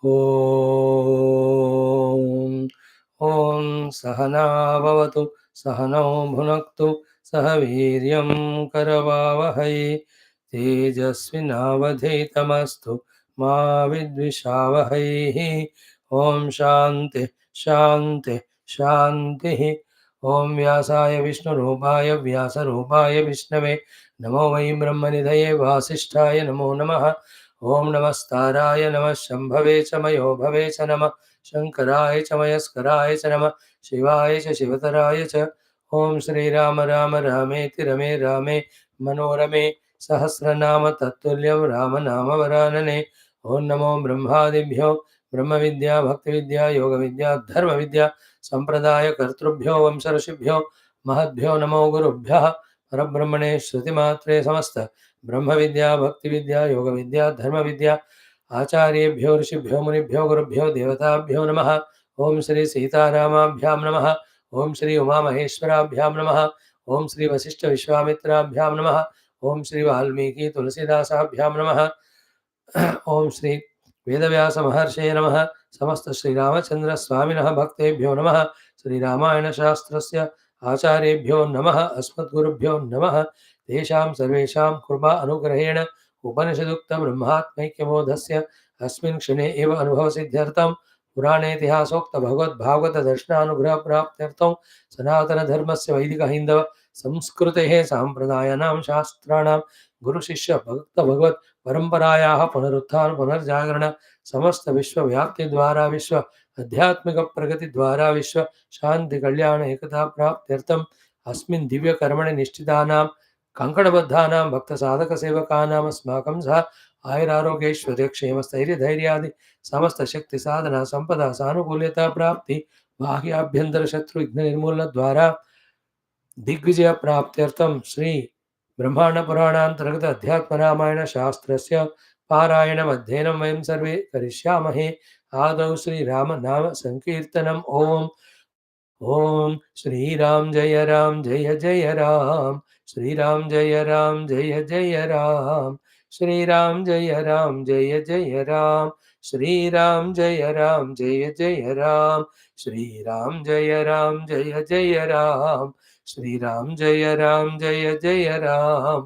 Om Om Sahana Bhavatu Sahano Bhunaktu Sahaviryam Karavavahai Tejasvinavadhetamastu Ma Vidvishavahai. Om Shanti Shanti Shanti. Om Vyasaya Vishnurupaya Vyasarupaya Vishnave Namo Vai Brahmanidhaye Vasishtaya Namo Namaha. Om Namaskaraaya Namah Shambhave च मयो भवे च नमः शंकराय च मयस्कराय च नमः शिवाय च शिवतराय च. ओम श्री राम राम रामेति रमे रामे मनोरमे सहस्रनाम तत्तुल्यं राम नाम वरानने. ओम नमो ब्रह्मादिभ्यो ब्रह्म विद्या भक्ति विद्या योग विद्या धर्म विद्या संप्रदाय कर्तृभ्यो वंश ऋषिभ्यो महद्भ्यो नमो गुरुभ्यः परब्रह्मणे श्रुतिमात्रे समस्त ब्रह्म विद्या भक्ति विद्या योग विद्या धर्म विद्या आचार्येभ्यो ऋषिभ्यो मुनिभ्यो गुरुभ्यो देवताभ्यो नमः. ओम श्री सीतारामाभ्यां नमः. ओम श्री उमा महेश्वराभ्यां नमः. ओम श्री वशिष्ठ विश्वामित्राभ्यां नमः. ओम श्री वाल्मीकि तुलसीदासाभ्यां नमः. ओम श्री वेदव्यास महर्षये नमः. समस्त श्री रामचंद्र स्वामिनः भक्तेभ्यो नमः. श्री रामायण शास्त्रस्य आचार्येभ्यो नमः. अस्मद्गुरुभ्यो नमः. तेषां सर्वेषां कृपा अनुग्रहेण उपनिषदुक्त ब्रह्मात्मैक्यबोधस्य अस्मिन् क्षणे एव अनुभवसिद्ध्यर्थं पुराणेतिहासोक्त भगवद्भागवत दर्शनानुग्रह प्राप्त्यर्थं सनातनधर्मस्य वैदिक हिन्दव संस्कृतेः साम्प्रदायानां शास्त्राणां गुरुशिष्य भक्त भगवत् परम्परायाः पुनरुत्थान पुनर्जागरण समस्त विश्वव्याप्ति द्वारा विश्व आध्यात्मिक प्रगति द्वारा विश्व शांति कल्याण एकता प्राप्त्यर्थम अस्मिन् दिव्य कर्मणि निष्ठितानां कंकणबद्धानां भक्त साधक सेवकानाम् अस्माकं सह आयुरारोग्यैश्वर्य क्षेम स्थैर्य धैर्यादि समस्त शक्ति साधना संपदा सानुकूल्यता प्राप्ति बाह्याभ्यंतर शत्रु विघ्न निर्मूलन द्वारा दिग्विजय प्राप्त्यर्थम श्री ब्रह्मांड पुराणांतर्गत अध्यात्म रामायण शास्त्रस्य पारायणम् अध्ययनं वयं सर्वे करिष्यामहे. आदौ श्री राम नाम संकीर्तनम्. ओम ओम श्री राम जय राम श्री राम जय राम श्री राम जय राम श्री राम जय राम श्री राम जय राम श्री राम जय राम श्री राम जय राम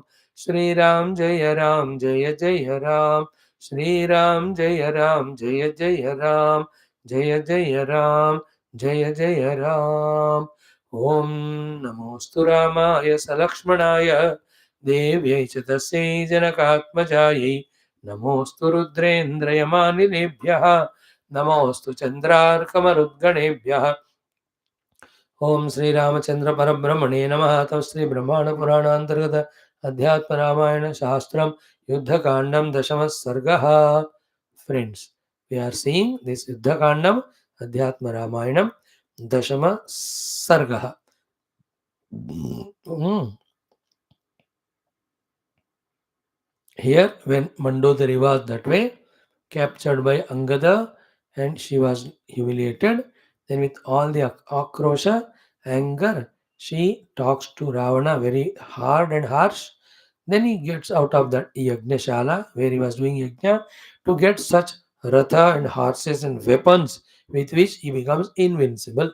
श्री राम जय राम जय राम जय जय राम. ओम नमोस्तु रामाय सलक्ष्मणाय देव्यै च तस्यै जनकात्मजायै नमोस्तु रुद्रेन्द्रयमानिलेभ्यः नमोस्तु चन्द्रार्कमरुद्गणेभ्यः. ओम श्री रामचंद्र परब्रह्मणे नमः. तव श्री ब्रह्मांड पुराणांतर्गत अध्यात्म रामायण शास्त्रम युद्धकांडम दशम सर्गः. Friends, we are seeing this युद्धकांडम अध्यात्म रामायणम दशम सर्गः. Here, when Mandodari was that way, captured by Angada, and she was humiliated, then with all the akrosha, anger, she talks to Ravana very hard and harsh. Then he gets out of that Yajnashala where he was doing Yajna to get such ratha and horses and weapons with which he becomes invincible.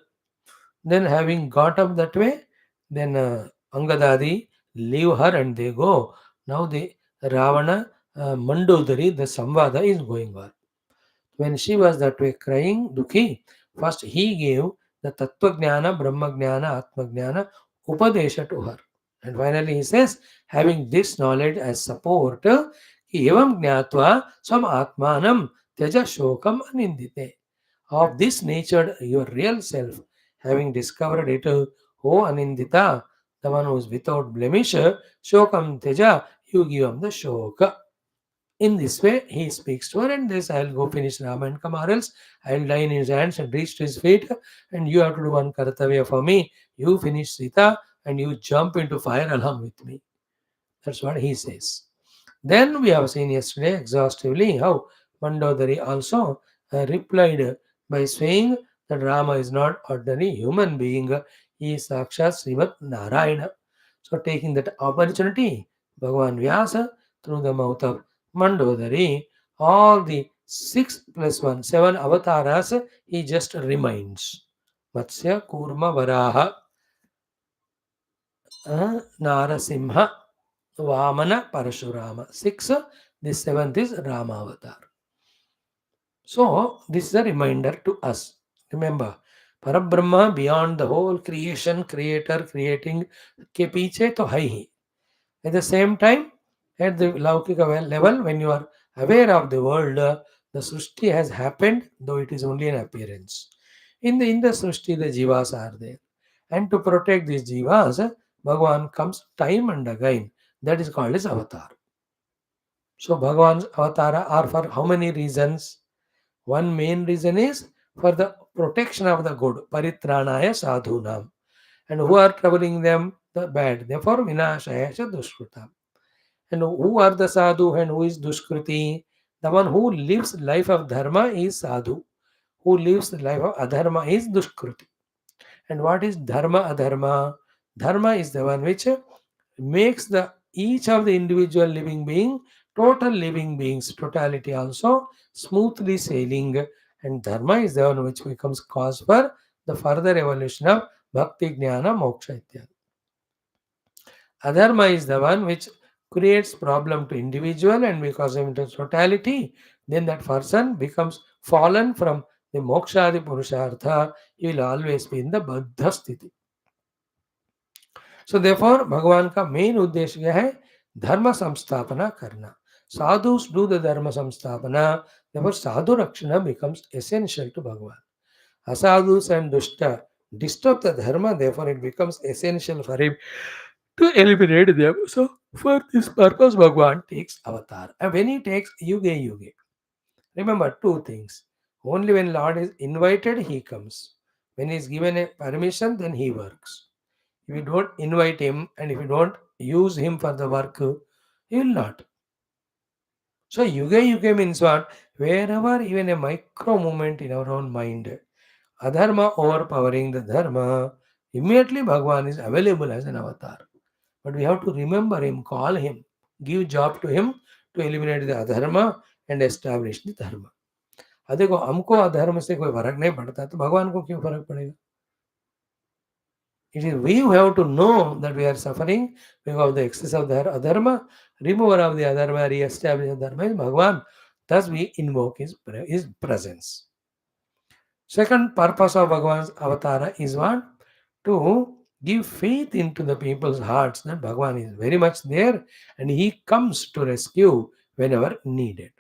Then having got up that way, then Angadadi leave her and they go. Now the Ravana Mandodari, the Samvada is going on. When she was that way crying, Dukhi, first he gave the Tattva Jnana, Brahma Jnana, Atma Jnana, Upadesha to her. And finally he says, having this knowledge as support, ki evam jnatva sam atmanam tyaja shokam anindite. Of this nature, your real self, having discovered it, O Anindita, the one who is without blemish, shokam teja, you give him the shoka. In this way, he speaks to her, and this I'll go finish Rama and come, or else I'll die in his hands and reach to his feet, and you have to do one kartavya for me. You finish Sita, and you jump into fire along with me. That's what he says. Then we have seen yesterday exhaustively how Mandodari also replied by saying that Rama is not ordinary human being, he is Sakshat Srimat Narayana. So taking that opportunity, Bhagavan Vyasa, through the mouth of Mandodari, all the 6 plus 1, 7 avatharas, he just reminds. Matsya, Kurma, Varaha, Narasimha, Vamana, Parashurama. 6, this 7th is Rama avatar. So, this is a reminder to us. Remember, Parabrahma beyond the whole creation, creator, creating के पीछे तो है ही. At the same time, at the Laukika level, when you are aware of the world, the Srishti has happened, though it is only an appearance. In the Srishti, the Jivas are there. And to protect these Jivas, Bhagavan comes time and again. That is called as avatar. So Bhagavan's avatara are for how many reasons? One main reason is for the protection of the good, paritranaya sadhunam, and who are troubling them, the bad. Therefore, vinashaya cha dushkrutam. And who are the sadhu and who is dushkruti? The one who lives life of dharma is sadhu. Who lives the life of adharma is dushkruti. And what is dharma adharma? Dharma is the one which makes the each of the individual living being, total living beings, totality also smoothly sailing, and dharma is the one which becomes cause for the further evolution of bhakti, jnana, moksha ityadi. Adharma is the one which creates problem to individual, and because of its totality, then that person becomes fallen from the mokshadi purushartha. He will always be in the baddha sthiti. So therefore भगवान का main उद्देश्य क्या है? धर्म संस्थापना करना. Sadhus do the dharma samstapana. Therefore, sadhu rakshana becomes essential to Bhagavan. Asadhus and dushta disturb the dharma, therefore it becomes essential for him to eliminate them. So, for this purpose, Bhagavan takes avatar. And when he takes yuge yuge, remember two things. Only when Lord is invited, he comes. When he is given a permission, then he works. If you don't invite him and if you don't use him for the work, he will not. So yuga yuga means what? Wherever even a micro movement in our own mind, adharma overpowering the dharma, immediately Bhagavan is available as an avatar. But we have to remember him, call him, give job to him to eliminate the adharma and establish the dharma. अब देखो हमको अधर्म से कोई फर्क नहीं पड़ता तो भगवान को क्यों फर्क पड़ेगा? It is we who have to know that we are suffering because of the excess of the adharma, remover of the adharma, re-establish the dharma is Bhagavan. Thus we invoke his presence. Second purpose of Bhagavan's avatara is what? To give faith into the people's hearts that Bhagavan is very much there and he comes to rescue whenever needed.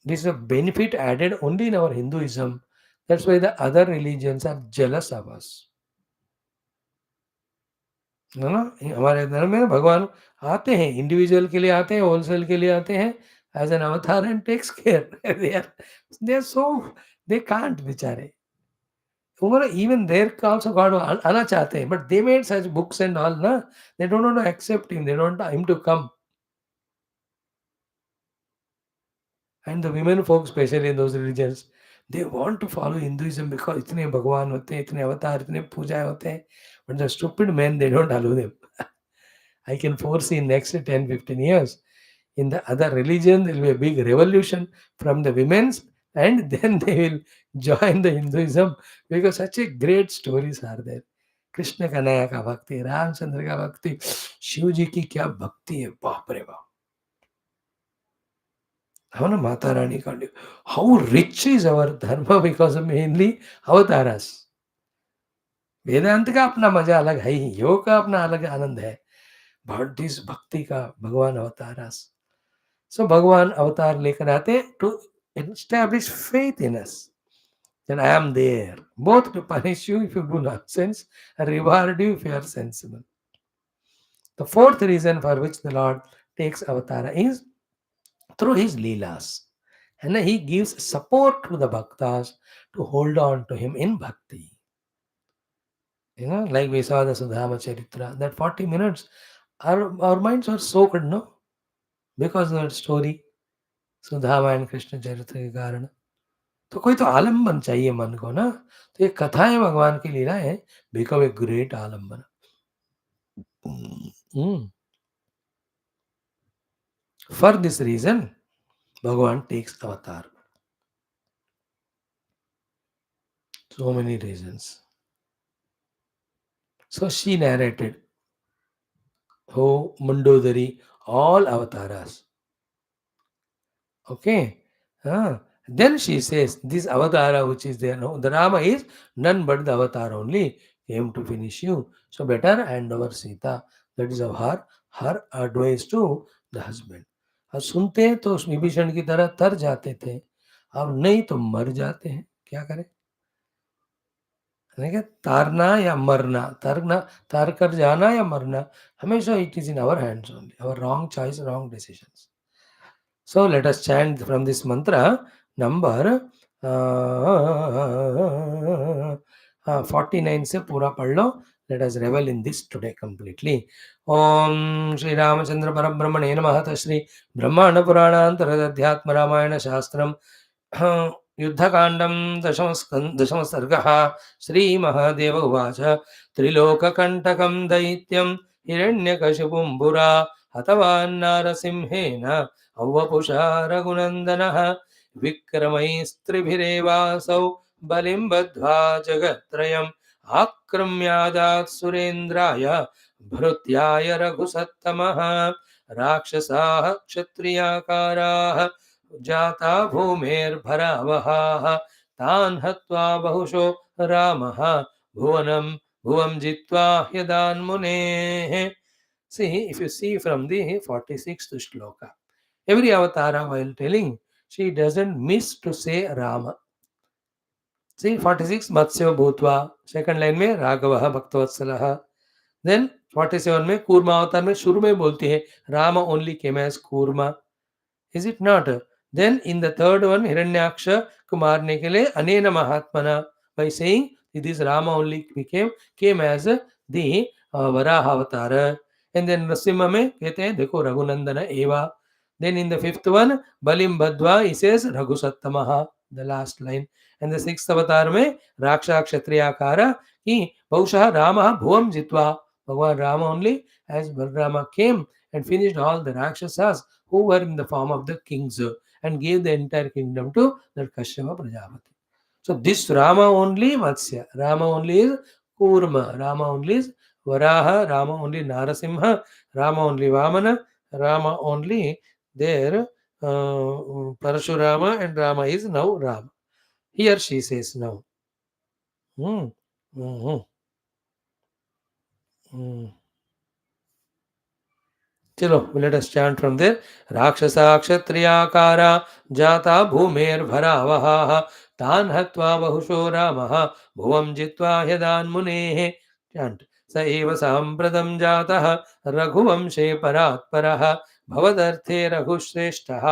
This is a benefit added only in our Hinduism. That's why the other religions are jealous of us. है ना? हमारे धर्म में भगवान आते हैं, individual के लिए आते हैं, होलसेल के लिए आते हैं as an avatar and takes care. They are so they can't बेचारे. इवन देर आल्सो गॉड आना चाहते हैं but they made such books and all ना. They don't want to accept him, they don't want him to come. And the women folk specially in those religions they want to follow Hinduism because इतने भगवान होते हैं, इतने अवतार, इतने पूजाएं होते हैं. But the stupid men, they don't allow them. I can foresee in next 10, 15 years, in the other religion, there will be a big revolution from the women's and then they will join the Hinduism because such a great stories are there. Krishna Kanhaiya का भक्ति, रामचंद्र का भक्ति, शिव जी की क्या भक्ति है, बाप रे बाप. हाँ ना, माता रानी का. How rich is our dharma because of mainly avatharas. वेदांत का अपना मजा अलग है ही, योग का अपना अलग आनंद है. बट दिस भक्ति का भगवान अवतारास. सो भगवान अवतार लेकर आते to establish faith in us that I am there, both to punish you if you do nonsense and reward you if you are sensible. The fourth reason for which the Lord takes avatara is through his leelas. And he gives support to the bhaktas to hold on to him in bhakti. You know, like we saw the Sudhama Charitra, that 40 minutes, our minds are soaked, no? Because of that story, Sudhama and Krishna चरित्र के कारण. तो कोई तो आलम्बन चाहिए मन को ना. तो ये कथाएं भगवान की लीलाएं बिकम ए ग्रेट आलम्बन. For this reason Bhagavan takes avatar. So many reasons. So she narrated, oh Mandodari, all avatharas. Okay. Then she says, this avatara which is there now, the Rama is none but the avatar only, came to finish you. So better hand over Sita. That is of her advice to the husband. अब सुनते हैं तो उस विभीषण की तरह तर जाते थे, अब नहीं तो मर जाते हैं, क्या करें? यानी कि तारना या मरना, तरना, तार कर जाना या मरना, हमेशा it is in our hands only, our wrong choice, wrong decisions. So let us chant from this mantra number 49 से पूरा पढ़ लो. Let us revel in this today completely. Om Shri Ramachandra Parabrahmane Namaha. Shri Brahmaanda Puranam Adhyatma Ramayana Shastram युद्धकांडम दशम सर्गः. श्री महादेव उवाच त्रिलोककंटकं दैत्यं हिरण्यकशिपुं पुरा हतवान् नारसिंहेन अवपुषा रघुनन्दनः विक्रमैस्त्रिभिरेवासौ बलिं बद्ध्वा जगत्त्रयम् आक्रम्यादात् सुरेन्द्राय भृत्याय रघुसत्तमः. राक्षसाः क्षत्रियाकाराः जाता भूमेर्भरावहाः तान् हत्वा बहुशो रामः भुवनं भुवं जित्वा ह्यदान्मुनेः. See, if you see from the 46th shloka, every avatara while telling, she doesn't miss to say Rama. See, 46 Matsya Bhutva, second line में राघवः भक्तवत्सलः. Then 47 में कूर्मा अवतार में शुरू में बोलती है Rama only came as kurma. Is it not? Then in the third one, Hiranyaksha को मारने के लिए अनेन महात्मना, by saying this Rama only came as the Varaha avatar. And then Nrsimha में कहते हैं देखो रघुनंदन एवा. Then in the fifth one, Balim Badwa, he says Raghusattamaha, the last line. And the sixth avatar में Raksha Kshatriyakara कि बहुशः Rama Bhuvam Jitva. Bhagavan Rama only as Balrama came and finished all the Rakshasas who were in the form of the kings and gave the entire kingdom to that Kashyapa Prajapati. So this Rama only Matsya, Rama only is Kurma, Rama only is Varaha, Rama only Narasimha, Rama only Vamana, Rama only there Parashurama, and Rama is now Rama. Here she says now. Hmm. Hmm. Hmm. चलो, let us chant from there. राक्षसा क्षत्रियाकारा जाता भूमेर्भरावहाः तान् हत्वा बहुशो रामः भुवं जित्वा ह्यदान्मुनेः. Chant. स एव साम्प्रतं जातः रघुवंशे परात्परः भवदर्थे रघुश्रेष्ठः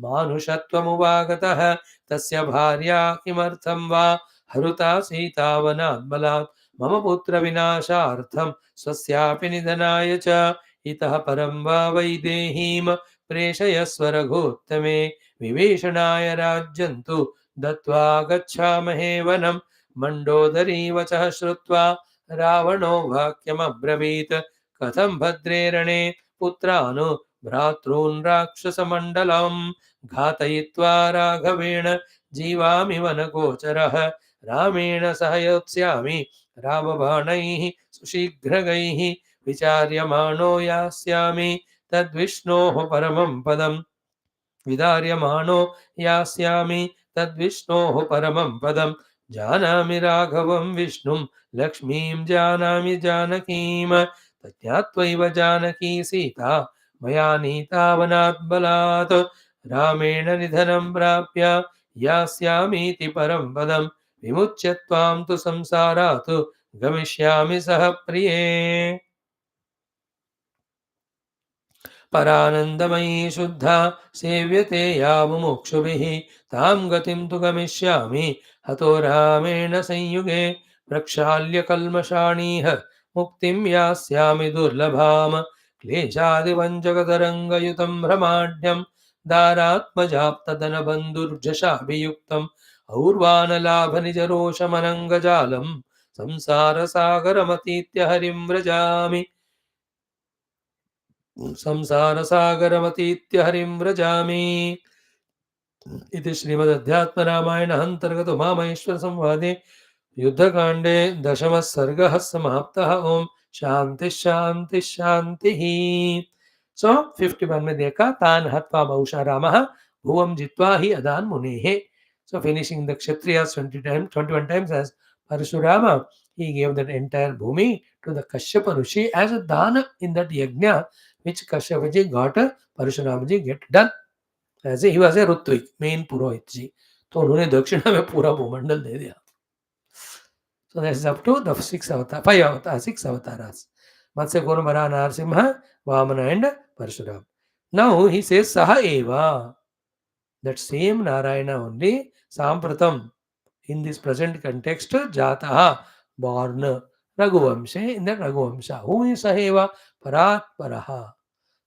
मानुषत्वमुपागतः तस्य भार्या किमर्थं वा हरुता सीता वनात् बलात् मम पुत्रविनाशार्थं स्वस्यापि निधनाय च इतः परं वा वैदेहीं प्रेषयस्व रघोत्तमे विभीषणाय राज्यं तु दत्त्वा गच्छामहे वनं. मण्डोदरी वचः श्रुत्वा रावणो वाक्यमब्रवीत् कथं भद्रे रणे पुत्रान् भ्रातॄन् राक्षसमण्डलं घातयित्वा राघवेण जीवामि वनगोचरः रामेण सह योत्स्यामि रामबाणैः सुशीघ्रगैः विचार्यमाणो यास्यामि तद्विष्णोः परमं पदम् विदार्यमाणो यास्यामि तद्विष्णोः परमं पदम्. जानामि राघवं विष्णुं लक्ष्मीं जानामि जानकीं तज्ञात्वैव जानकी सीता मया नीता वनात् बलात् रामेण निधनं प्राप्य यास्यामीति परं पदम् विमुच्य त्वां तु संसारात् गमिष्यामि सह प्रिये. परानन्दमयी शुद्धा सेव्यते या मुमुक्षुभिः तां गतिं तु गमिष्यामि हतो रामेण संयुगे प्रक्षाल्य कल्मषाणीह मुक्तिं यास्यामि दुर्लभाम् क्लेशादिवञ्चकतरङ्गयुतं भ्रमाढ्यं दारात्मजाप्तधनबन्धुर्जशाभियुक्तम् और्वानलाभनिजरोषमनङ्गजालं संसारसागरमतीत्य हरिं व्रजामि संसारसागरमतीत्य हरिं व्रजामि. इति श्रीमदध्यात्म रामायण अंतर्गत उमामहेश्वर संवादे युद्धकांडे दशमः सर्गः समाप्तः। ओम शांति शांति शांति। सो 51 में देखा तान हत्वा बहुशः रामः भुवं जित्वा ही अदान मुनेः. So finishing the Kshatriyas 21 times as Parashurama, he gave that entire bhumi to the Kashyapa Rishi as a dana in that yajna which Kashyapa ji got, Parashurama ji get done. ऐसे ही वैसे ऋत्विक मेन पुरोहित जी, तो उन्होंने दक्षिणा में पूरा भूमंडल दे दिया. So that is up to the 6 avatharas. Matsya Kurmara Narasimha, Vamana and Parshuram. Now he says Saha Eva. That same Narayana only, Sampratam, in this present context, Jataha, born, Raghuvamshe, in that Raghuvamsha. Who is Saheva? Parat Paraha.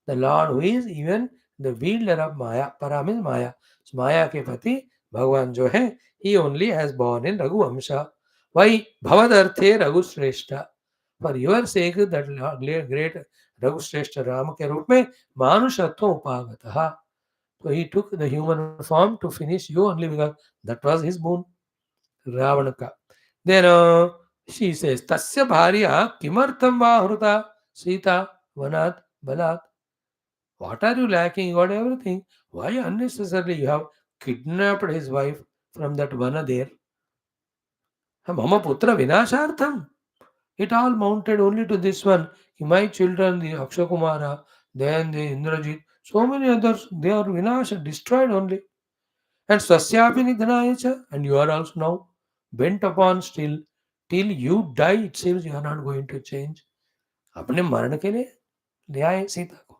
The Lord who is even the wielder of Maya. Para means Maya. So Maya ke pati, Bhagavan jo hai, he only has born in Raghuvamsha. Why? Bhavadarthe Raghushreshta. For your sake, that great Raghushreshta Rama ke roop mein, Manushatva upagataha. So he took the human form to finish you only because that was his boon. Ravanaka. Then she says, Tasya bharya kimartam vahruta Sita vanat balat. What are you lacking? You got everything. Why unnecessarily you have kidnapped his wife from that vana there? Mama putra vinashartham. It all mounted only to this one. My children, the Akshakumara, then the Indrajit, so many others, they are vinasha, destroyed only. And swasyapi nidhanayacha, and you are also now bent upon still, till you die, it seems you are not going to change. अपने मरण के लिए ले आए सीता को.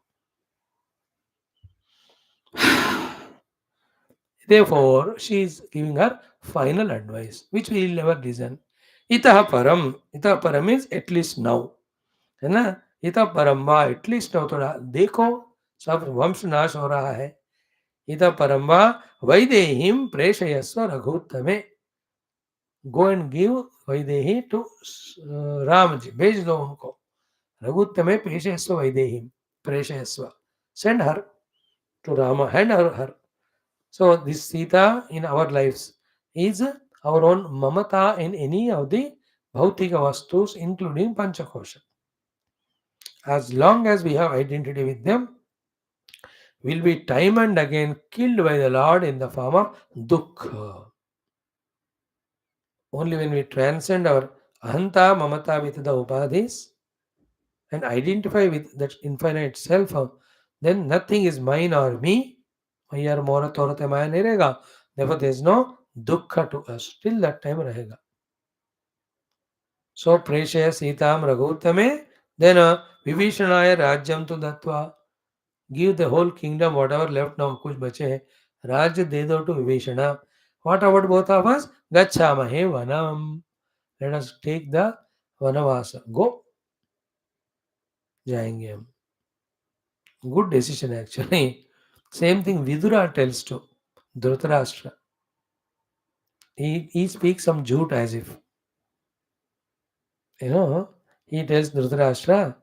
Therefore, she is giving her final advice, which we will never listen. Itah param means at least now. है ना. इतः परम वा एटलीस्ट now थोड़ा देखो, सब वंश नाश हो रहा है. इतः परम वा वैदेहीम प्रेषयस्व रघुत्तमे. Go and give Vaidehi to Ram ji, भेज दो उनको. रघुत्तमे प्रेषयस्व वैदेहीम, प्रेषयस्व, send her to Rama, hand her. So this Sita in our lives is our own mamata in any of the bhautika vastus, including Panchakosha. As long as we have identity with them, will be time and again killed by the Lord in the form of dukkha. Only when we transcend our ahanta mamata with the upadhis and identify with that infinite self, then nothing is mine or me. Mayar mora torate maya nahi rahega. Therefore, there is no dukkha to us. Till that time rahega. So, preshaya Sitam Raghutame, then Vibhishanaya Rajyam tu Dattva. Give the whole kingdom, whatever left now, kuch bache hai. Rajya de do to Vibhishana. What about both of us? Gachamahe vanam. Let us take the vanavasa. Go. जाएंगे हम. Good decision actually. Same thing Vidura tells to Dhritarashtra. He speaks some jute as if, he tells Dhritarashtra,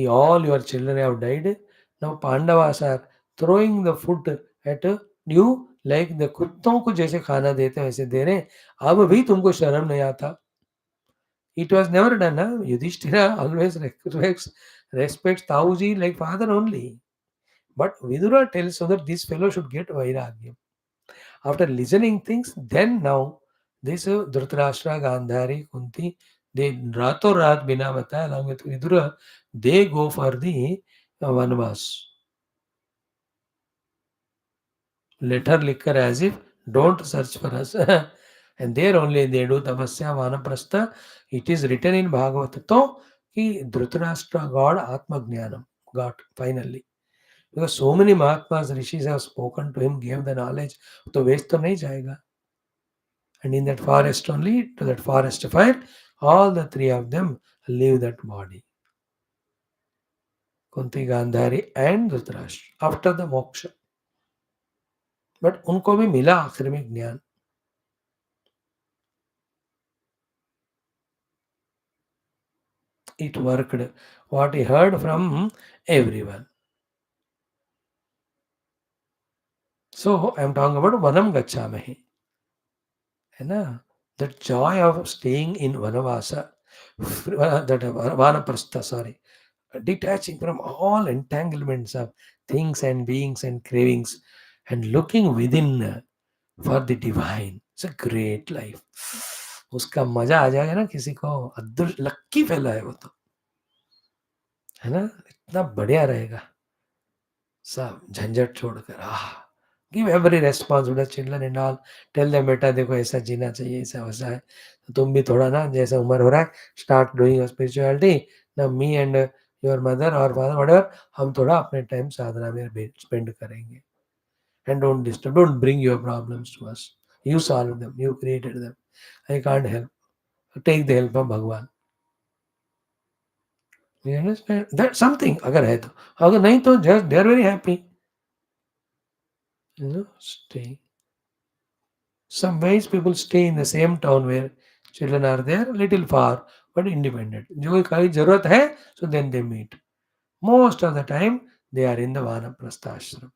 all your children have died. Now Pandavas are throwing the food at you like the कुत्तों को जैसे खाना देते हैं वैसे दे रहे हैं. अब भी तुमको शर्म नहीं आता. It was never done. Yudhishthira always respects Tauji like father only. But Vidura tells so that this fellow should get Vairagya. After listening things, then now this Dhritarashtra, Gandhari, Kunti, they Rato Rat Bina Mata along with Vidura, they go for the Vanvas. Let her liquor as if don't search for us. And there only they do tapasya vanaprastha. It is written in Bhagavata कि Dhritarashtra got Atma Jnanam, got finally. Because so many Mahatmas, Rishis have spoken to him, gave the knowledge, तो waste तो नहीं जाएगा. And in that forest only, to that forest fire, all the three of them leave that body. Kunti, Gandhari and Dhritarashtra after the moksha. But उनको भी मिला आखिर में ज्ञान. It worked. What he heard from everyone. So I am talking about vanam gacchamahi, है ना? That joy of staying in vanavasa, that vanaprastha, sorry, detaching from all entanglements of things and beings and cravings and looking within for the divine. It's a great life. उसका मजा आ जाएगा ना किसी को, अदृष्ट लक्की फैला है वो तो, है ना? इतना बढ़िया रहेगा, सब झंझट छोड़कर। Give every responsibility children and all, tell them बेटा देखो ऐसा जीना चाहिए, ऐसा वैसा है, तो तुम भी थोड़ा ना, जैसा उम्र हो रहा है, स्टार्ट डूइंग स्पिरिचुअलिटी ना, मी एंड योर मदर और फादर व्हाटएवर, हम थोड़ा अपने टाइम साधना में स्पेंड करेंगे, and don't disturb, don't bring your problems to us, you solve them, you created them, I can't help, take the help of भगवान। You understand? That something अगर है तो, अगर नहीं तो just they are very happy, you know, stay. Some ways people stay in the same town where children are there, little far but independent. जो कहीं जरूरत है, so then they meet. Most of the time they are in the वानप्रस्थ आश्रम.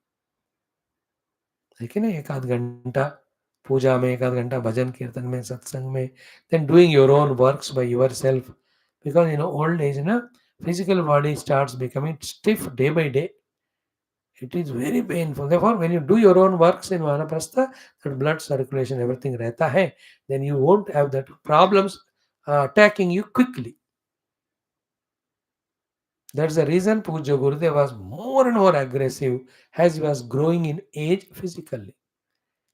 लेकिन एक आध घंटा पूजा में, एक आध घंटा भजन कीर्तन में, सत्संग में, then doing your own works by yourself, because old age na, physical body starts becoming stiff day by day. It is very painful. Therefore, when you do your own works in Vanaprastha, that blood circulation, everything rehta hai, then you won't have that problems attacking you quickly. That's the reason Puja Gurudev was more and more aggressive as he was growing in age physically.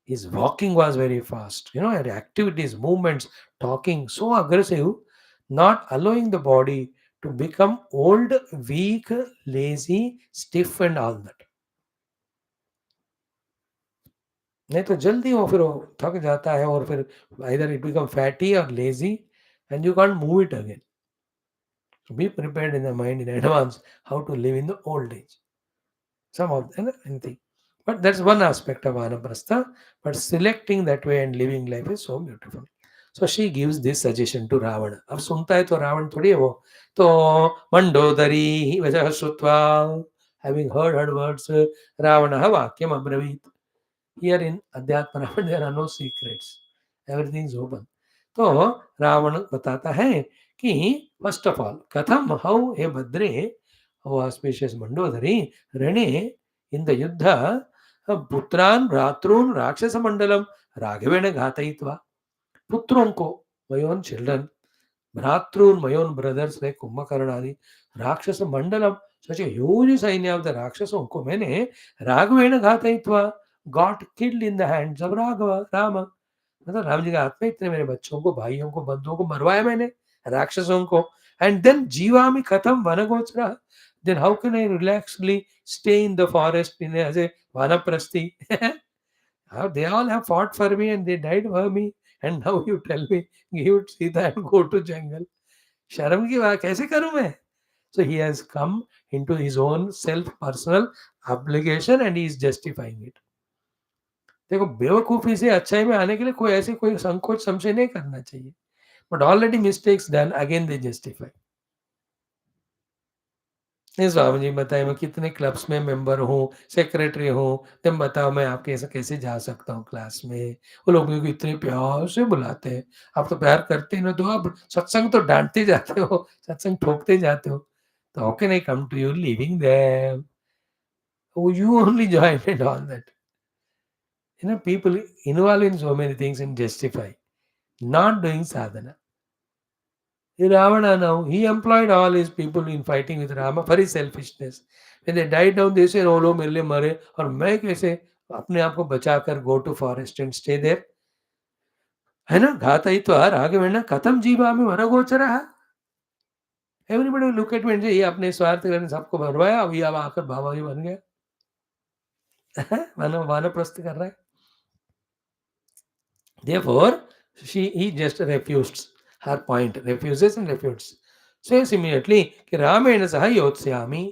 His walking was very fast, and activities, movements, talking, so aggressive, not allowing the body to become old, weak, lazy, stiff, and all that. नहीं तो जल्दी वो थक जाता है, और फिर either it become fatty or lazy and you can't move it again. So be prepared in the mind in advance how to live in the old age. Some of them, anything. But that's one aspect of Vanaprastha. But selecting that way and living life is so beautiful. So she gives this suggestion to Ravana. अब सुनता है तो रावण थोड़ी है वो, तो मंडोदरी वजह श्रुत्वा, having heard her words, रावणः वाक्यम अब्रवीत. Here in Adhyatma there are no secrets. Everything is open. तो रावण बताता है कि फर्स्ट ऑफ ऑल कथम हाउ हे भद्रे, ओ ऑस्पिशियस मंडोदरी, रणे इन द युद्ध पुत्रान भ्रातॄन राक्षस मंडलम राघवेण घातयित्वा, पुत्रों को, my own children, भ्रातॄन, my own brothers like Kumbhakarna आदि, राक्षस मंडलम, such a huge सैन्य of the राक्षसों को मैंने राघवेण घातयित्वा, got killed in the hands of Raghav, Ram, मतलब राम जी के हाथ में इतने मेरे बच्चों को, भाइयों को, बंधुओं को मरवाया मैंने, राक्षसों को, एंड देन जीवामि कथम वनगोचरः, then how can I relaxedly stay in the forest in as a vanaprasthi? They all have fought for me and they died for me, and now you tell me give Sita and go to jungle. शर्म की बात कैसे करूं मैं? So he has come into his own self personal obligation and he is justifying it. देखो बेवकूफी से अच्छाई में आने के लिए कोई ऐसे कोई संकोच संशय नहीं करना चाहिए, but already mistakes done again they justify. नहीं स्वामी जी बताइए, मैं कितने क्लब्स में मेंबर हूँ, सेक्रेटरी हूँ, तुम बताओ मैं आपके ऐसा कैसे जा सकता हूँ क्लास में? वो लोग मुझे इतने प्यार से बुलाते हैं. आप तो प्यार करते ही ना, तो आप सत्संग तो डांटते जाते हो, सत्संग ठोकते जाते हो, तो how can I come to you living there? You only join and all that. People involved in so many things and justify not doing sadhana. Ravana now, he employed all his people in fighting with Rama for his selfishness. When they died down, they said, "Oh, मेरे लिए मरे और मैं कैसे अपने आप को बचाकर go to forest and stay there." है ना? घातयित्वा राघवेण कथम जीवामि वनगोचरः. Everybody will look at me and say, ये अपने स्वार्थ के लिए सबको मरवाया, अब ये अब आकर भावाई बन गया. वानप्रस्थ कर रहा है. Therefore, he just refused her point, refuses and refutes. Says immediately, कि रामेण सह योत्स्यामि.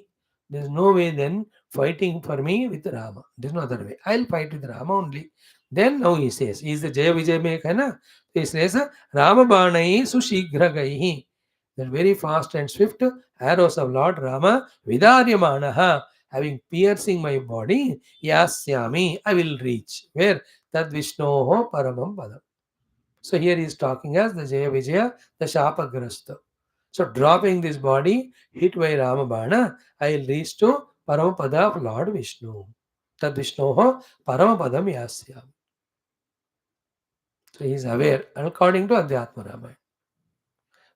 There's no way then fighting for me with Rama. There's no other way. I'll fight with Rama only. Then now he says, he is the Jaya Vijay में है ना, तो he says, Rama बाणैः सुशीघ्रगैः. They're very fast and swift arrows of Lord Rama, vidaryamanaha, having piercing my body, yasyami, I will reach. Where? Tad Vishnoho paramam padam. So here he is talking as the Jaya Vijaya, the Shapagrasta. So dropping this body, hit by Ramabana, I will reach to Paramapada of Lord Vishnu. Tad Vishnoho Paramapadam yasyami. So he is aware according to Adhyatma Ramayana.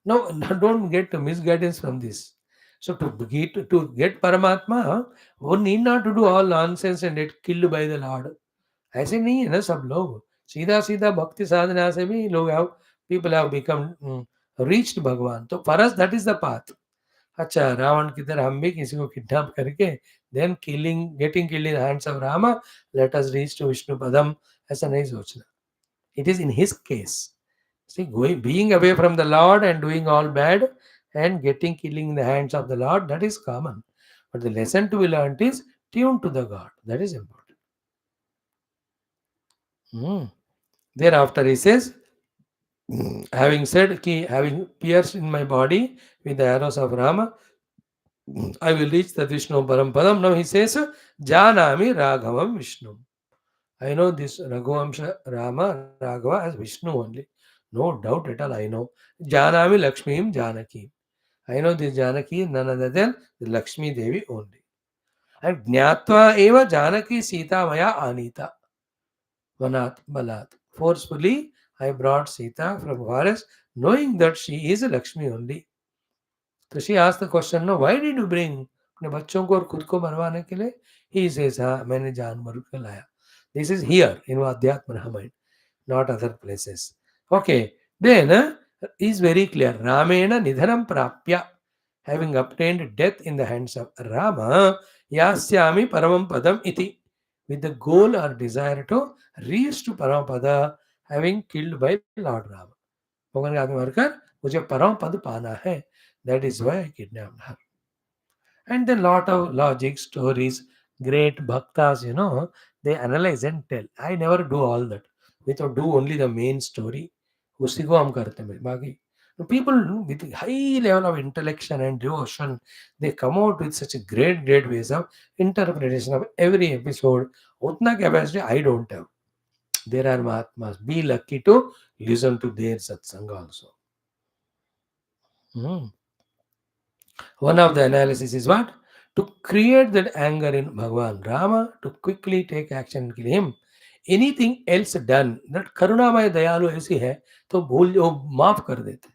Now, don't get misguidance from this. So to get Paramatma, one need not to do all nonsense and get killed by the Lord. ऐसे नहीं है ना सब लोग, सीधा सीधा भक्ति साधना से भी लोग have people have become reached भगवान. तो for us that is the path. अच्छा, रावण की तरह हम भी किसी को किडनैप करके then getting killed in the hands of Rama, let us reach to Vishnu padam, ऐसा नहीं सोचना. It is in his case. See, being away from the Lord and doing all bad and getting killing in the hands of the Lord, that is common. But the lesson to be learned is tuned to the God. That is important. Thereafter he says, having said, having pierced in my body with the arrows of Rama, I will reach the Vishnu Parampadam. Now he says, Janami Raghavam Vishnu. I know this Raghuvamsha Rama Raghava as Vishnu only. No doubt at all, I know. Janami Lakshmim Janaki. I know this Janaki none other than the Lakshmi Devi only. And Jnatva Eva Janaki Sita Maya Anita. Vanat Balat. Forcefully, I brought Sita from forest, knowing that she is a Lakshmi only. So she asked the question, no, why did you bring अपने बच्चों को और खुद को मरवाने के लिए? He says, हाँ, मैंने जानवर को लाया. This is here in Adhyatma Ramayana, not other places. Okay, then is very clear. Ramena nidhanam prapya. Having obtained death in the hands of Rama, yasyami paramam padam iti. With the goal or desire to reach to Paramapada, having killed by Lord Rama. भगवान के हाथ में मरकर मुझे परम पद पाना है. That is why I kidnapped her. And then lot of logic, stories, great bhaktas, they analyze and tell. I never do all that. We to do only the main story. उसी को हम करते हैं बाकी. People with high level of intellection and devotion, they come out with such a great ways of interpretation of every episode. उतना capacity I don't have. There are Mahatmas. Be lucky to listen to their satsang also. One of the analysis is what? To create that anger in Bhagavan Rama, to quickly take action and kill him. Anything else done, that Karunamaya Dayalu ऐसी है तो भूल वो माफ कर देते.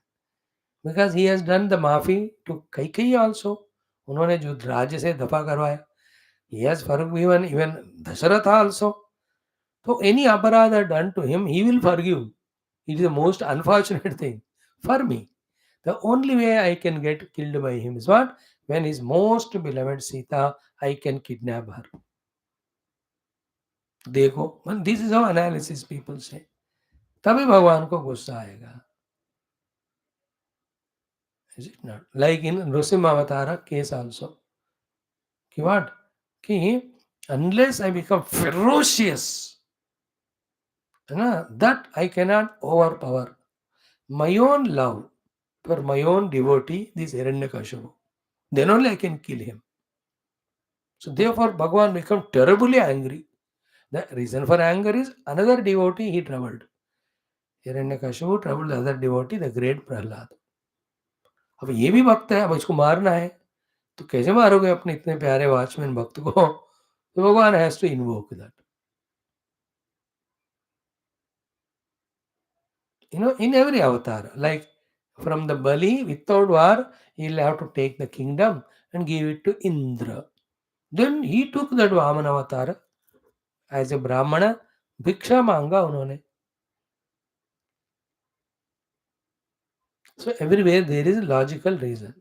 Because he has done the maafi to Kaikeyi also. उन्होंने जो राज्य से दफा करवाया. He has forgiven even Dasharatha also. So any aparadha done to him, he will forgive. It is the most unfortunate thing for me. The only way I can get killed by him is what? When his most beloved Sita, I can kidnap her. देखो, this is how analysis people say. तभी भगवान को गुस्सा आएगा. Is it not? Like in Nrsimha case also. कि what? कि unless I become ferocious, that I cannot overpower my own love for my own devotee, this Hiranyakashipu. Then only I can kill him. So therefore, Bhagavan become terribly angry. The reason for anger is another devotee he troubled. Hiranyakashipu troubled the other devotee, the great Prahlad. अब ये भी भक्त है, अब इसको मारना है, तो कैसे मारोगे अपने इतने प्यारे वॉचमैन भक्त को? तो Bhagavan has to invoke that. In every avatar, like from the Bali, without war, he'll have to take the kingdom and give it to Indra. Then he took that Vaman avatar as a Brahmana, भिक्षा मांगा उन्होंने. So everywhere there is a logical reason.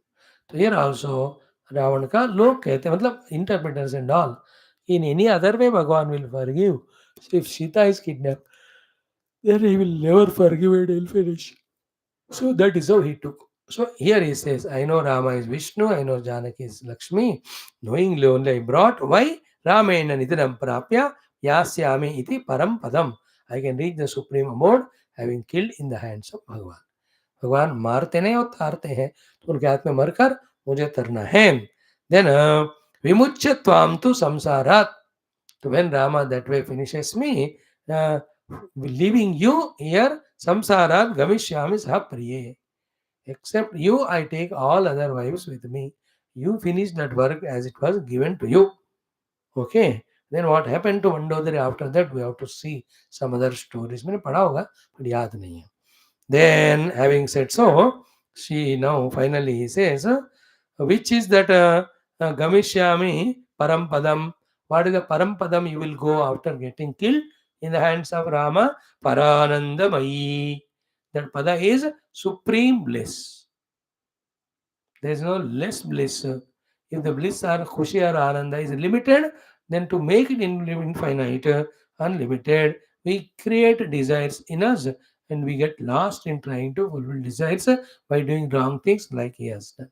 So here also Ravan का लोग कहते हैं, मतलब interpreters and all, in any other way Bhagavan will forgive. So if Sita is kidnapped, then he will never forgive and he'll finish. So that is how he took. So here he says, I know Rama is Vishnu, I know Janaki is Lakshmi, knowingly only I brought. Why? Ramayana nidhanam prapya yasyami iti param padam. I can reach the supreme abode having killed in the hands of Bhagavan. भगवान मारते नहीं और तारते हैं, तो उनके हाथ में मरकर मुझे तरना है. Then Vimuchya tvam tu samsarat. So when Rama that way finishes me, leaving you here, samsarat gamishyami sahapriye. Except you, I take all other wives with me. You finish that work as it was given to you. Okay. Then what happened to Mandodari after that? We have to see some other stories. मैंने पढ़ा होगा but याद नहीं है. Then having said so, she now finally says, which is that Gamishyami Parampadam. What is the Parampadam you will go after getting killed in the hands of Rama? Paranandamayi. That pada is supreme bliss. There is no less bliss. If the bliss or khushi or ananda is limited, then to make it infinite, unlimited, we create desires in us and we get lost in trying to fulfill desires by doing wrong things like he has done.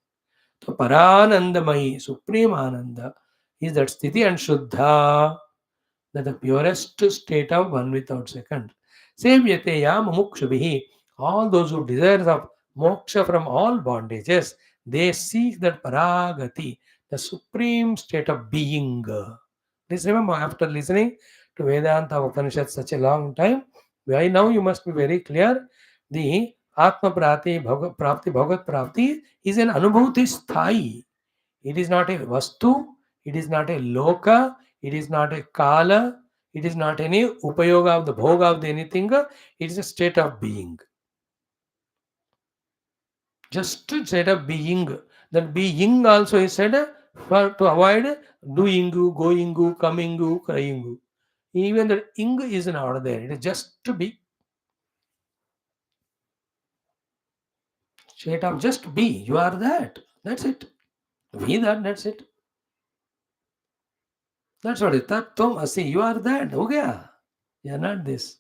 So Paranandamayi, Supreme Ananda, is that Sthiti and Shuddha, that the purest state of one without second. Sevyate ya mumukshabhihi, all those who desire of moksha from all bondages, they seek that paragati, the supreme state of being. Please remember, after listening to Vedanta Upanishad such a long time, by now you must be very clear. The Atma Prapti Bhagat Prapti is an Anubhuti Sthai. It is not a Vastu, it is not a Loka, it is not a Kala, it is not any Upayoga of the Bhoga of the anything, it is a state of being. Just a state of being. That being also is said for to avoid doing, going, coming, crying. Even the ing is not there. It is just to be. State of just be. You are that. That's it. Be that. That's it. That's what it is. Tat tum asi. You are that. हो गया. You are not this.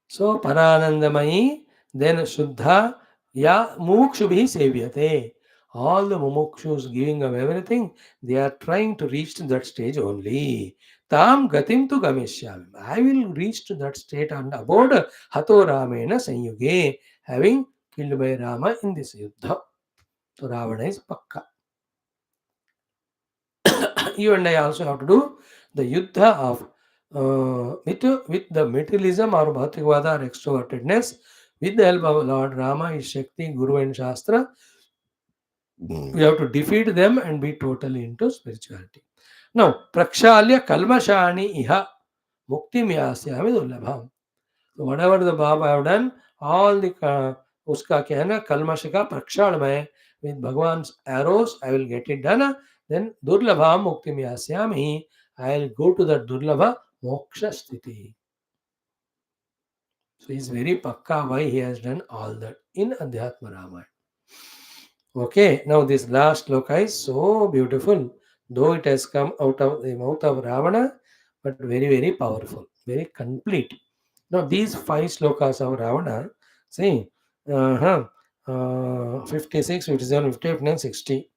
So Paranandamayi, then Shuddha, Ya Mumukshubhi Sevyate. All the Mumukshus giving up everything, they are trying to reach to that stage only. Tam Gatim tu Gamishyami. I will reach to that state and abode Hato Ramena Sanyuge, having killed by Rama in this Yuddha. So Ravana is Pakka. You and I also have to do the Yuddha of with the materialism or Bhautikvada or extrovertedness. With the help of Lord Rama, his Shakti, Guru and Shastra, we have to defeat them and be totally into spirituality. Now, Prakshalya Kalmashani Iha Mukti Myasyami Dullabham. So whatever the Baba have done, all the uska kya hai na kalmash ka prakshal mein with Bhagwan's arrows, I will get it done. Then Durlabha Mukti Myasyami, I will go to the Durlabha Moksha Sthiti. So he is very pakka why he has done all that in Adhyatma Ramayana. Okay, now this last sloka is so beautiful, though it has come out of the mouth of Ravana, but very, very powerful, very complete. Now, these 5 slokas of Ravana, see, 56, 57, 58, 59, 60.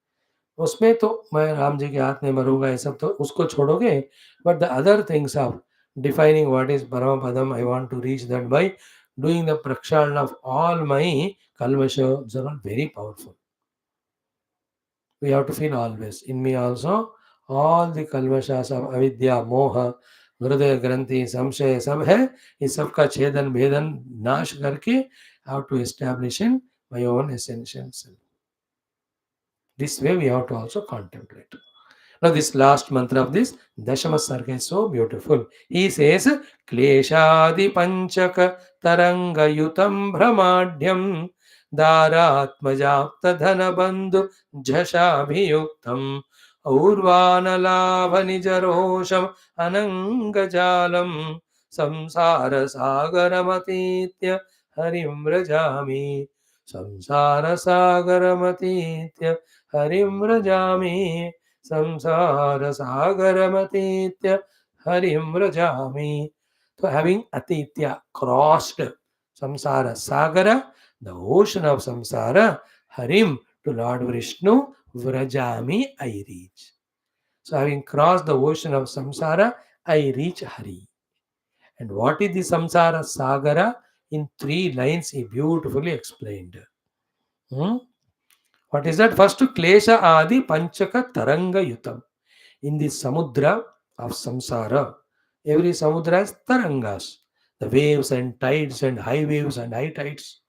उसमें तो मैं राम जी के हाथ में मरूंगा ये सब तो उसको छोड़ोगे but the other things of defining what is param padam I want to reach that by doing the prakshalan of all my kalmasha are very powerful. We have to feel always in me also all the kalmashas of avidya moha हृदय ग्रंथि संशय सब है इस सब का छेदन भेदन नाश करके how to establish in my own essential self. This way we have to also contemplate. Now this last mantra of this Dashama Sarga is so beautiful. He says, Kleshadi Panchaka Taranga Yutam Brahmadhyam Dharatmajapta Dhanabandhu Jashabhiyuktam Aurvanalabha Nijarosham Anangajalam Samsara Sagaramatitya Harim Rajami Samsara Sagaramatitya Harim Rajami Samsara Sagaramatitya Harim Rajami. So having Atitya crossed Samsara Sagara, the ocean of Samsara, Harim to Lord Vishnu, Vrajami I reach. So having crossed the ocean of Samsara, I reach Hari. And what is the Samsara Sagara? In 3 lines he beautifully explained. What is that? First, Klesha Adi Panchaka Taranga Yutam. In the Samudra of Samsara, every Samudra has Tarangas, the waves and tides and high waves and high tides.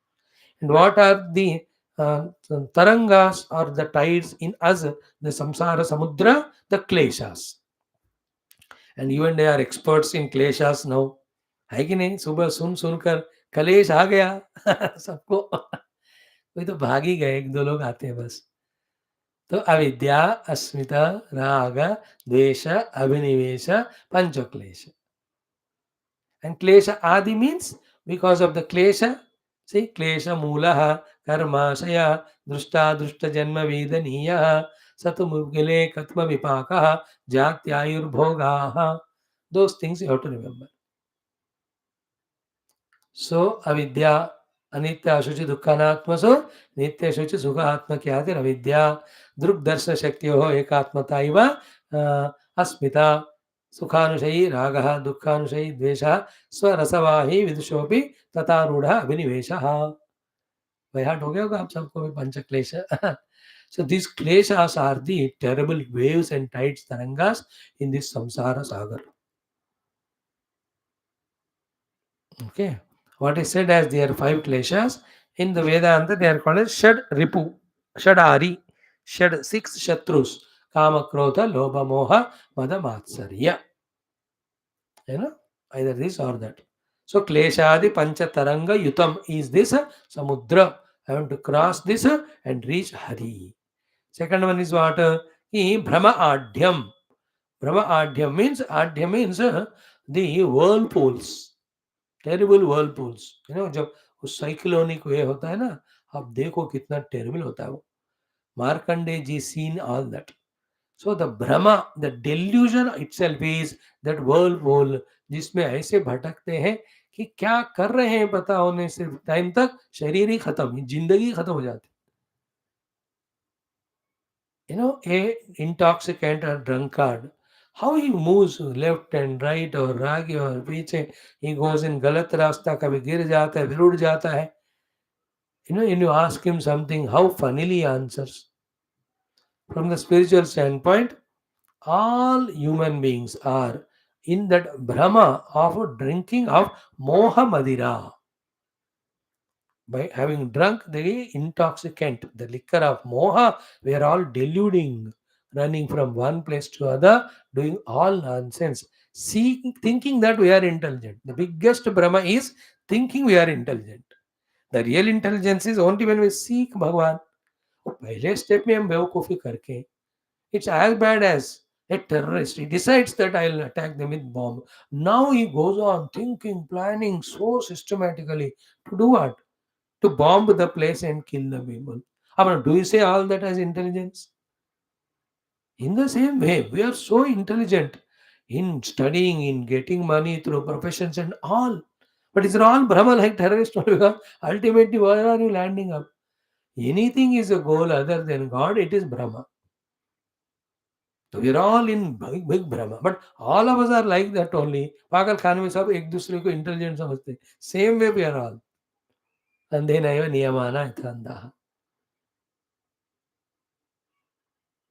And what are the Tarangas or the tides in us, the Samsara Samudra? The Kleshas. And even they are experts in Kleshas now. है कि नहीं? सुबह सुन सुनकर कलेश आ गया सबको कोई तो भाग ही गए, एक दो लोग आते हैं बस. तो अविद्या, अस्मिता, राग, द्वेष, अभिनिवेश, पंचक्लेश. And klesha adi means because of the klesha. See, klesha mulaha, karmashaya, drushta, drushta janma vedaniya, satumugile, katma vipakaha, jatyayur bhogaha. Those things you have to remember. So, avidya, anitya ashuchi dukkhanatmaso, nitya ashuchi sukhatma kyatir avidya, druk darsha shaktyoho ekatmataiva, अस्मिता सुखानुशयी रागः दुःखानुशयी द्वेषः स्वरसवाही विदुषोऽपि तथा रूढ़ अभिनिवेशः. वैहाट हो गया होगा आप सबको भी पंच क्लेश. So these kleshas are the terrible waves and tides, tarangas in this samsara sagar. Okay, what is said as there are 5 kleshas in the Vedanta, they are called as Shad Ripu, Shadari, Shad 6 Shatrus, Kama Krodha, Lobha Moha, Mada Matsarya. You know, either this or that. So Kleshadi Pancha Taranga Yutam is this Samudra. I want to cross this and reach Hari. Second one is what? Brahma Adhyam. Brahma Adhyam means the whirlpools. Terrible whirlpools. You know, जब वो cyclonic वे होता है ना, आप देखो कितना terrible होता है वो. मार्कंडे जी seen all that. So the Brahma, the delusion itself is that whirlpool जिसमें ऐसे भटकते हैं कि क्या कर रहे हैं पता होने से टाइम तक शरीर ही खत्म, जिंदगी खत्म हो जाती. You know, a intoxicant or drunkard, how he moves left and right और आगे और पीछे, he goes in गलत रास्ता, कभी गिर जाता है, फिर उड़ जाता है. You know, when you ask him something, how funnily he answers. From the spiritual standpoint, all human beings are in that Brahma of drinking of Moha Madira. By having drunk the intoxicant, the liquor of Moha, we are all deluding, running from one place to other, doing all nonsense, thinking that we are intelligent. The biggest Brahma is thinking we are intelligent. The real intelligence is only when we seek Bhagwan. पहले step में हम बेवकूफ़ी करके, it's as bad as a terrorist. He decides that I'll attack them with bomb. Now he goes on thinking, planning so systematically to do what? To bomb the place and kill the people. Do you say all that as intelligence? In the same way, we are so intelligent in studying, in getting money through professions and all. But it's all Brahma like terrorists because ultimately where are you landing up? Anything is a goal other than God, it is Brahma. तो we are all in big big Brahma, but all of us are like that only. पागल खाने में सब एक दूसरे को intelligent समझते, same way we are all अंधे नैव नियमाना अंधा.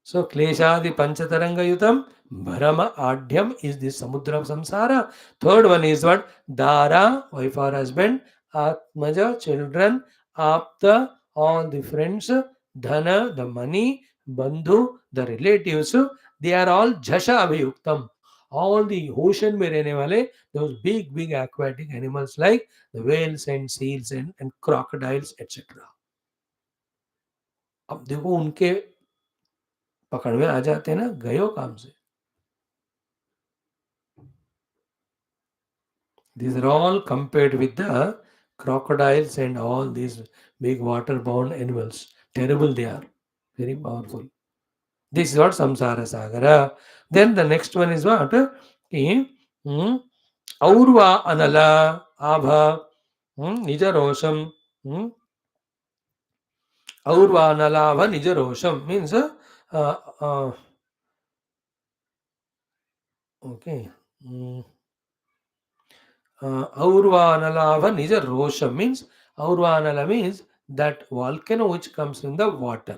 So Kleshadi Panchataranga Yutam, Brahma Adhyam is the Samudra of Samsara. Third one is what? Dara, wife or husband, Atmaja, children, Apta, all the friends, Dhana, the money, Bandhu, the relatives, they are all Jasha Avayuktam. All the ocean में रहने वाले, those big, big aquatic animals like the whales and seals and crocodiles, etc. अब देखो उनके पकड़ में आ जाते हैं ना, गयो काम से. These are all compared with the crocodiles and all these big water-bound animals. Terrible they are. Very powerful. This is what Samsara Sagara. Then the next one is what? Aurva Anala Abha Nija Rosham. Aurva Anala Abha Nija Rosham means okay. Aurvanalava Nija Rosha means Aurvanala means that volcano which comes in the water.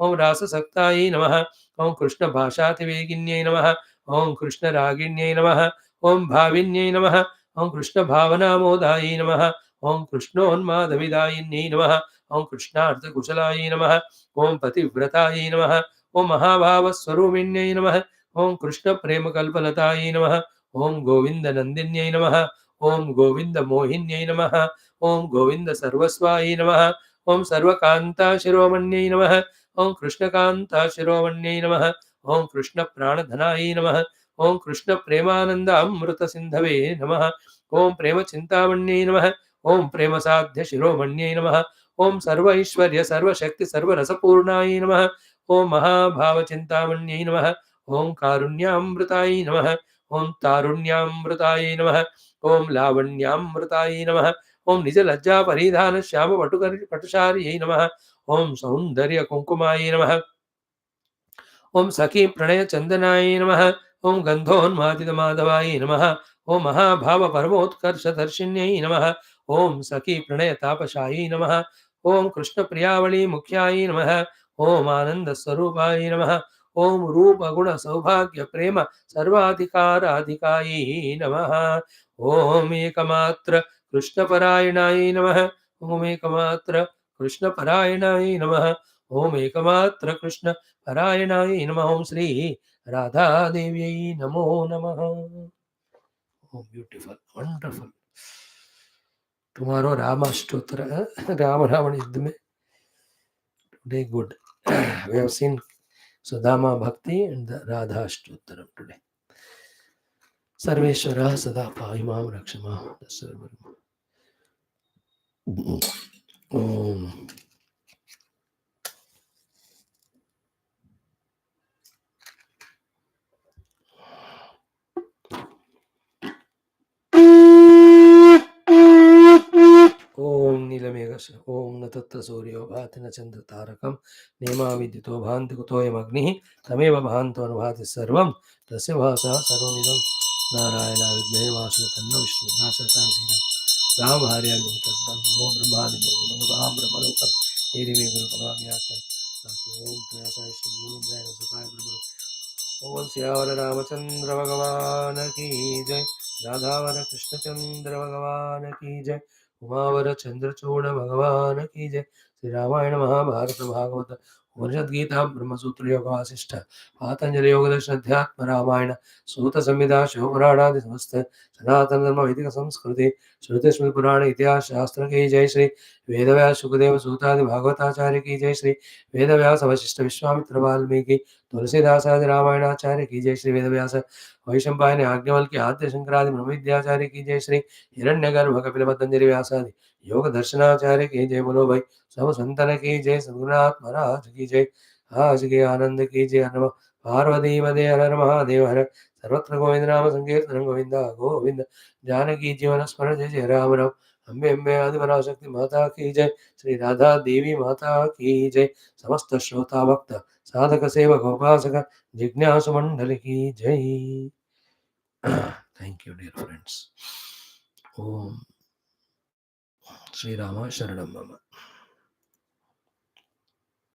ओम राससक्तायै नमः। ओम कृष्णभाषातिवेगिन्यै नमः। ओम कृष्णरागिण्यै नमः। ओम भाविन्यै नमः। ओम कृष्णभावनामोदायै नमः। ओम कृष्णोन्मादविदायिन्यै नमः। ओम कृष्णार्थकुशलायै नमः। ओम पतिव्रतायै नमः। ओम महाभावस्वरूपिण्यै नमः। ओम कृष्णप्रेमकल्पलतायै नमः। ओम गोविन्दनन्दिन्यै नमः। ओम गोविन्दमोहिन्यै नमः। ओम गोविन्दसर्वस्वायै नमः। ओम सर्वकान्ताशिरोमण्यै नमः। ओम कृष्णकान्ताशिरोमण्यै नमः। ओम कृष्णप्राणधनायै नमः। ओम कृष्णप्रेमानन्दामृतसिन्धवे नमः। ओम प्रेमचिन्तामण्यै नमः। ओम प्रेमसाध्यशिरोमण्यै नमः। ओम सर्वैश्वर्य सर्वशक्ति सर्वरसपूर्णायै नमः। ओम महाभावचिन्तामण्यै नमः। ओम कारुण्यामृतायै नमः। ओम तारुण्यामृतायै नमः। ओम लावण्यामृतायै नमः। ओम निजलज्जापरिधानश्यामपटुशार्यै नमः। ओम सौन्दर्यकुङ्कुमायै नमः। ओम सखी प्रणय चंदनाय नमः। ओम गंधोन्मादितमाधवाय नमः। ओम महाभाव परमोत्कर्षदर्शिन्यै नमः। ओम सखी प्रणय तापशायै नमः। ओम कृष्ण प्रियावली मुख्याय नमः। ओम आनंद स्वरूपाय नमः। ओम रूप गुण सौभाग्य प्रेम सर्वाधिकाराधिकायै नमः। ओम एकमात्र कृष्ण परायणाय नमः। ओम एकमात्र कृष्ण परायणाय नमः। ओम एकमात्र कृष्ण परायणाय नमः। ओम श्री राधा देव्यै नमो नमः। Oh, beautiful, wonderful. Tomorrow Rama Stotra, Rama Ravana Yuddha mein. Today good. We have seen Sudama Bhakti and the Radha Stotram today. Sarveshwara Sada Paimam Rakshama. Om. ओम नीलमेघश ओम न तत्र सूर्यो भाति न चंद्र तारकम नेमा विद्युतो भान्ति कुतोऽयमग्निः तमेव भान्तो अनुभाति सर्वं तस्य भासा सर्वमिदं नारायणाय विद्महे वासुदेवाय तन्नो विष्णुः नासतां सीता राम हरियाणा तद्भं नमो ब्रह्मादि देवो ब्रह्मलोकं हेरिमे गुरुपदाम्याख्य ओम व्यासाय श्रीमूर्धन्याय सुखाय ब्रह्म ओम सियावर रामचंद्र भगवान की जय। राधावर कृष्णचंद्र भगवान की जय। उमावर चंद्रचूड़ भगवान की जय। श्री रामायण महाभारत भागवत उपनिषद गीता ब्रह्मसूत्र योग वासिष्ठ पातंजलि योग दर्शन अध्यात्म रामायण सूत संहिता शिवपुराणादि समस्त सनातन धर्म वैदिक संस्कृति श्रुति स्मृति पुराण इतिहास शास्त्र की जय। श्री वेदव्यास सुखदेव सूतादि भागवताचार्य की जय। श्री वेदव्यास वशिष्ठ विश्वामित्र वाल्मीकि तुलसीदास आदि रामायणाचार्य की जय। श्री वेदव्यास वैशंपायन याज्ञवल के आद्य शंकरादि ब्रह्म विद्याचार्य की जय। श्री हिरण्यगर्भ कपिल पतंजलि व्यासादि योग दर्शनाचार्य की जय। बोलो भाई सब संतन की जय। सद्गुरुनाथ महाराज की जय। आज के आनंद की जय। नमः पार्वती पदे हर हर महादेव हर। सर्वत्र गोविंद नाम संकीर्तन गोविंद गोविंद। जानकी जीवन स्मरण जय जय राम राम। अम्बे अम्बे आदि पराशक्ति माता की जय। श्री राधा देवी माता की जय। समस्त श्रोता भक्त साधक सेवक उपासक जिज्ञासु मंडल की जय। Thank you dear friends. ओम श्री राम शरणम मम।